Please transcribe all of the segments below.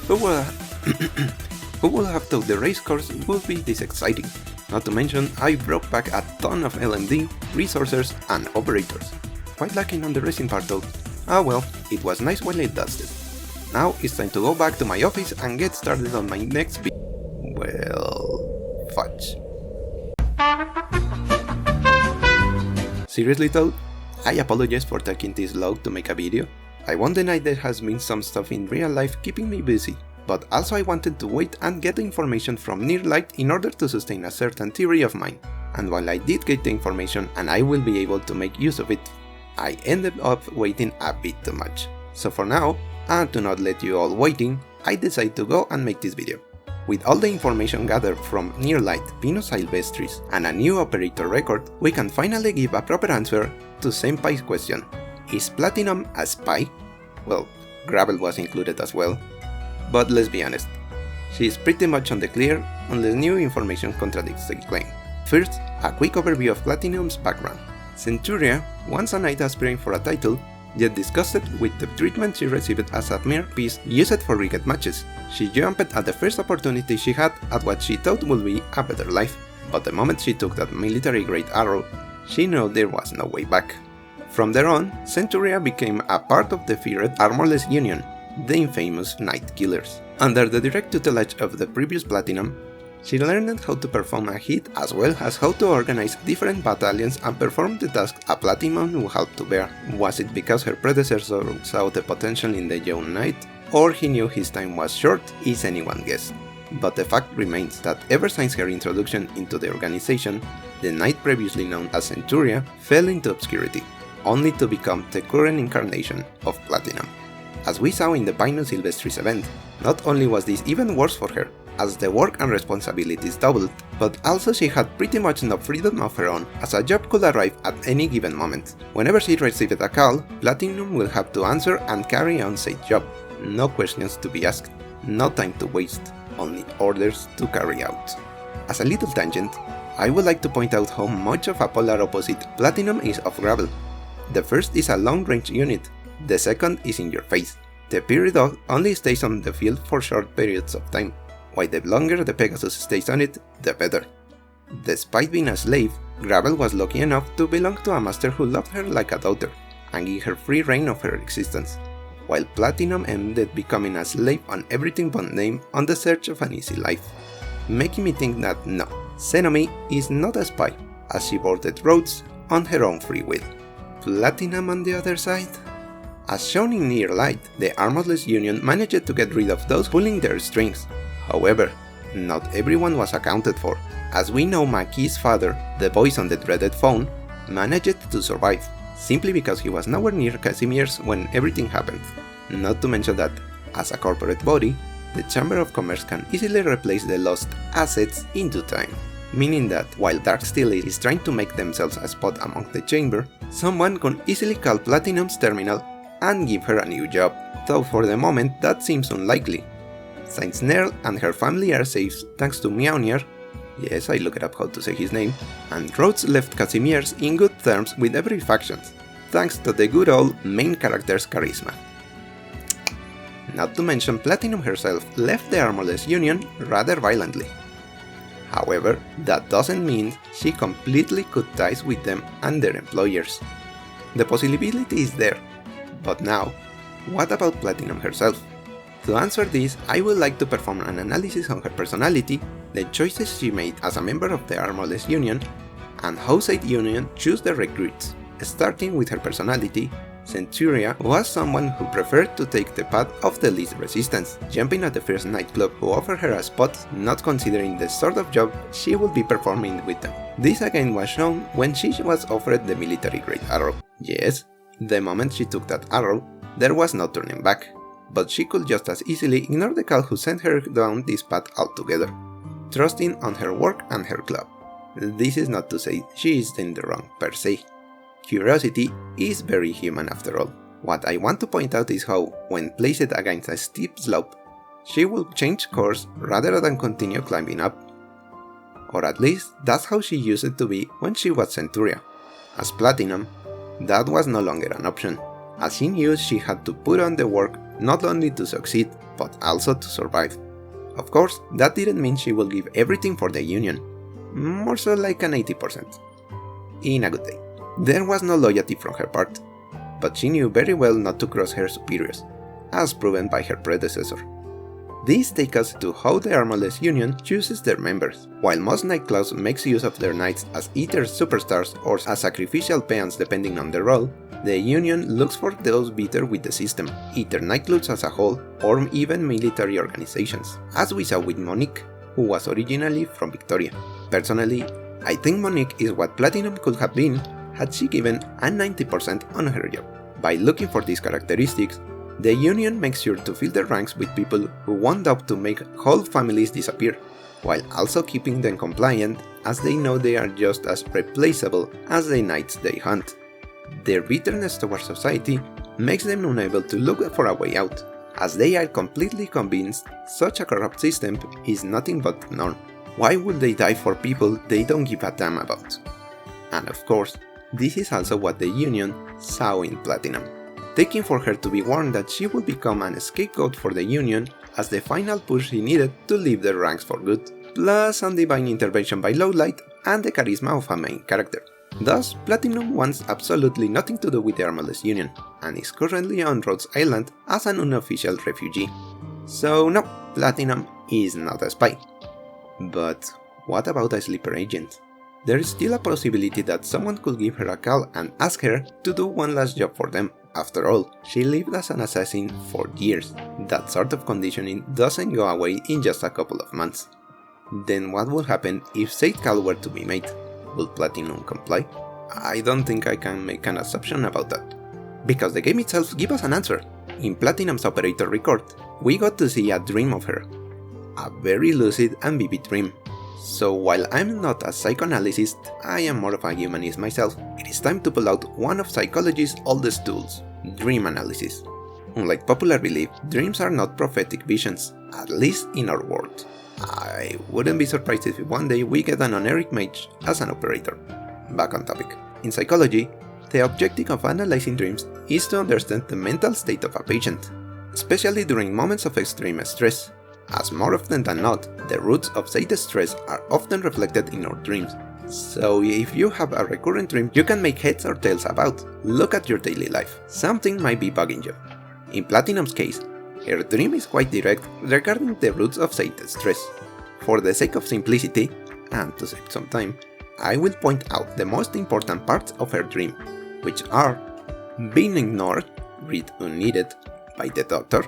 Who will, who would have thought the race course would be this exciting? Not to mention, I brought back a ton of LMD, resources, and operators. Quite lacking on the racing part though. Ah well, it was nice while it lasted. Now it's time to go back to my office and get started on my next video. Well, fudge. Seriously though, I apologize for taking this long to make a video. I won't deny there has been some stuff in real life keeping me busy, but also I wanted to wait and get the information from near light in order to sustain a certain theory of mine. And while I did get the information and I will be able to make use of it, I ended up waiting a bit too much. So for now, and to not let you all waiting, I decided to go and make this video. With all the information gathered from near light, Venus Silvestris, and a new operator record, we can finally give a proper answer to Senpai's question. Is Platinum a spy? Well, Gravel was included as well. But let's be honest, she is pretty much on the clear unless new information contradicts the claim. First, a quick overview of Platinum's background. Centuria, once a knight aspiring for a title, yet disgusted with the treatment she received as a mere piece used for rigged matches. She jumped at the first opportunity she had at what she thought would be a better life, but the moment she took that military-grade arrow, she knew there was no way back. From there on, Centuria became a part of the feared Armorless Union, the infamous Night Killers. Under the direct tutelage of the previous Platinum, she learned how to perform a hit as well as how to organize different battalions and perform the tasks a Platinum would help to bear. Was it because her predecessor saw the potential in the young knight, or he knew his time was short, is anyone's guess. But the fact remains that ever since her introduction into the organization, the knight previously known as Centuria fell into obscurity, only to become the current incarnation of Platinum. As we saw in the Venus Silvestris event, not only was this even worse for her, as the work and responsibilities doubled, but also she had pretty much no freedom of her own, as a job could arrive at any given moment. Whenever she received a call, Platinum will have to answer and carry on said job. No questions to be asked, no time to waste, only orders to carry out. As a little tangent, I would like to point out how much of a polar opposite Platinum is of Gravel. The first is a long-range unit, the second is in your face. The Prairie Dog only stays on the field for short periods of time, while the longer the Pegasus stays on it, the better. Despite being a slave, Gravel was lucky enough to belong to a master who loved her like a daughter, and gave her free reign of her existence, while Platinum ended becoming a slave on everything but name on the search of an easy life. Making me think that no, Xenomi is not a spy, as she boarded roads on her own free will. Platinum on the other side? As shown in Near Light, the Armorless Union managed to get rid of those pulling their strings. However, not everyone was accounted for. As we know, Maki's father, the voice on the dreaded phone, managed to survive, simply because he was nowhere near Casimir's when everything happened. Not to mention that, as a corporate body, the Chamber of Commerce can easily replace the lost assets in due time. Meaning that, while Darksteel is trying to make themselves a spot among the chamber, someone can easily call Platinum's terminal and give her a new job, though for the moment that seems unlikely. Since Nerl and her family are safe thanks to Mjolnir, yes, I looked up how to say his name, and Rhodes left Casimir's in good terms with every faction, thanks to the good old main character's charisma. Not to mention Platinum herself left the Armorless Union rather violently. However, that doesn't mean she completely cut ties with them and their employers. The possibility is there, but now, what about Platinum herself? To answer this, I would like to perform an analysis on her personality, the choices she made as a member of the Armorless Union, and how said union chose the recruits. Starting with her personality, Centuria was someone who preferred to take the path of the least resistance, jumping at the first nightclub who offered her a spot, not considering the sort of job she would be performing with them. This again was shown when she was offered the military-grade arrow. Yes, the moment she took that arrow, there was no turning back, but she could just as easily ignore the call who sent her down this path altogether, trusting on her work and her club. This is not to say she is in the wrong per se. Curiosity is very human after all. What I want to point out is how, when placed against a steep slope, she will change course rather than continue climbing up. Or at least, that's how she used it to be when she was Centuria. As Platinum, that was no longer an option, as she knew she had to put on the work not only to succeed, but also to survive. Of course, that didn't mean she will give everything for the Union, more so like an 80%. In a good day. There was no loyalty from her part, but she knew very well not to cross her superiors, as proven by her predecessor. This takes us to how the Armless Union chooses their members. While most nightclubs makes use of their knights as either superstars or as sacrificial peons depending on the role, the Union looks for those better with the system, either nightclubs as a whole or even military organizations, as we saw with Monique, who was originally from Victoria. Personally, I think Monique is what Platinum could have been had she given a 90% on her job. By looking for these characteristics, the Union makes sure to fill their ranks with people who want up to make whole families disappear, while also keeping them compliant as they know they are just as replaceable as the knights they hunt. Their bitterness towards society makes them unable to look for a way out, as they are completely convinced such a corrupt system is nothing but the norm. Why would they die for people they don't give a damn about? And of course, this is also what the Union saw in Platinum, taking for her to be warned that she would become an scapegoat for the Union as the final push he needed to leave their ranks for good, plus some divine intervention by Lowlight and the charisma of a main character. Thus, Platinum wants absolutely nothing to do with the Armless Union, and is currently on Rhodes Island as an unofficial refugee. So no, Platinum is not a spy. But what about a sleeper agent? There is still a possibility that someone could give her a call and ask her to do one last job for them. After all, she lived as an assassin for years. That sort of conditioning doesn't go away in just a couple of months. Then what will happen if said call were to be made? Will Platinum comply? I don't think I can make an assumption about that, because the game itself gives us an answer. In Platinum's operator record, we got to see a dream of her. A very lucid and vivid dream. So while I'm not a psychoanalyst, I am more of a humanist myself, it is time to pull out one of psychology's oldest tools, dream analysis. Unlike popular belief, dreams are not prophetic visions, at least in our world. I wouldn't be surprised if one day we get an honorific mage as an operator. Back on topic. In psychology, the objective of analyzing dreams is to understand the mental state of a patient, especially during moments of extreme stress, as more often than not, the roots of said stress are often reflected in our dreams. So if you have a recurrent dream you can make heads or tails about, look at your daily life. Something might be bugging you. In Platinum's case, her dream is quite direct regarding the roots of said stress. For the sake of simplicity, and to save some time, I will point out the most important parts of her dream, which are being ignored, read unneeded, by the doctor.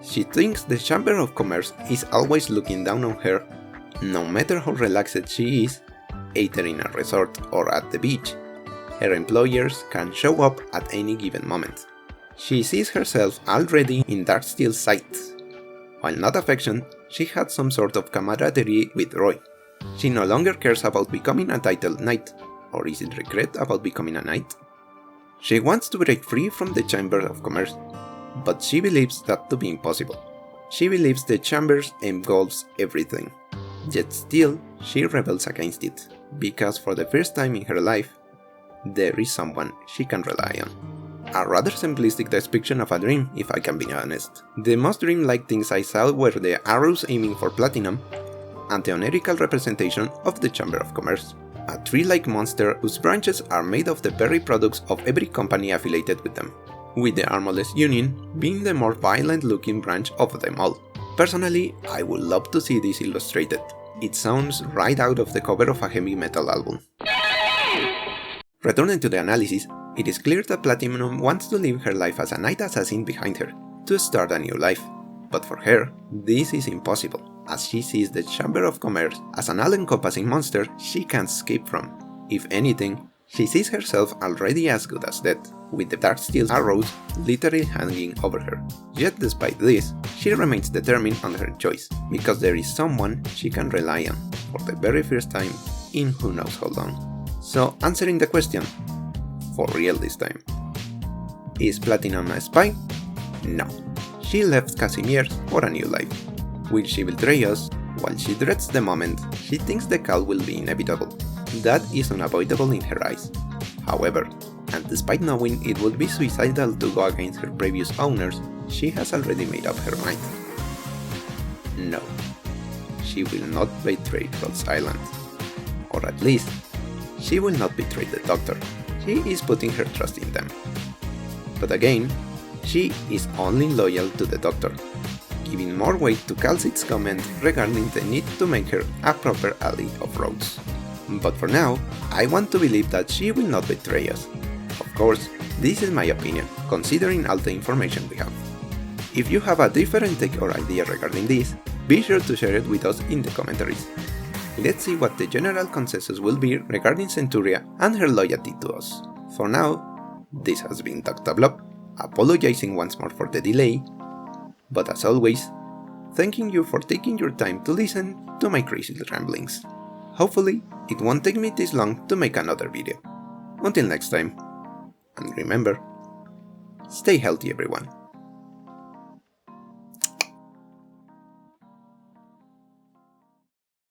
She thinks the Chamber of Commerce is always looking down on her, no matter how relaxed she is, either in a resort or at the beach. Her employers can show up at any given moment. She sees herself already in Darksteel's sight. While not affection, she had some sort of camaraderie with Roy. She no longer cares about becoming a titled knight, or is it regret about becoming a knight? She wants to break free from the Chamber of Commerce, but she believes that to be impossible. She believes the Chambers engulfs everything, yet still she rebels against it, because for the first time in her life, there is someone she can rely on. A rather simplistic depiction of a dream, if I can be honest. The most dreamlike things I saw were the arrows aiming for Platinum, and the onirical representation of the Chamber of Commerce, a tree-like monster whose branches are made of the very products of every company affiliated with them, with the Armless Union being the more violent-looking branch of them all. Personally, I would love to see this illustrated. It sounds right out of the cover of a heavy metal album. Returning to the analysis, it is clear that Platinum wants to leave her life as a night assassin behind her, to start a new life. But for her, this is impossible, as she sees the Chamber of Commerce as an all-encompassing monster she can't escape from. If anything, she sees herself already as good as dead, with the Darksteel arrows literally hanging over her. Yet despite this, she remains determined on her choice, because there is someone she can rely on, for the very first time in who knows how long. So answering the question, for real this time. Is Platinum a spy? No. She left Casimir for a new life. Will she betray us? While she dreads the moment, she thinks the call will be inevitable. That is unavoidable in her eyes. However, and despite knowing it would be suicidal to go against her previous owners, she has already made up her mind. No, she will not betray Rose Island. Or at least, she will not betray the Doctor. She is putting her trust in them. But again, she is only loyal to the Doctor, giving more weight to Calcit's comment regarding the need to make her a proper ally of Rose. But for now, I want to believe that she will not betray us. Of course, this is my opinion, considering all the information we have. If you have a different take or idea regarding this, be sure to share it with us in the commentaries. Let's see what the general consensus will be regarding Centuria and her loyalty to us. For now, this has been Dr. Blob, apologizing once more for the delay, but as always, thanking you for taking your time to listen to my crazy ramblings. Hopefully, it won't take me this long to make another video. Until next time, and remember, stay healthy everyone.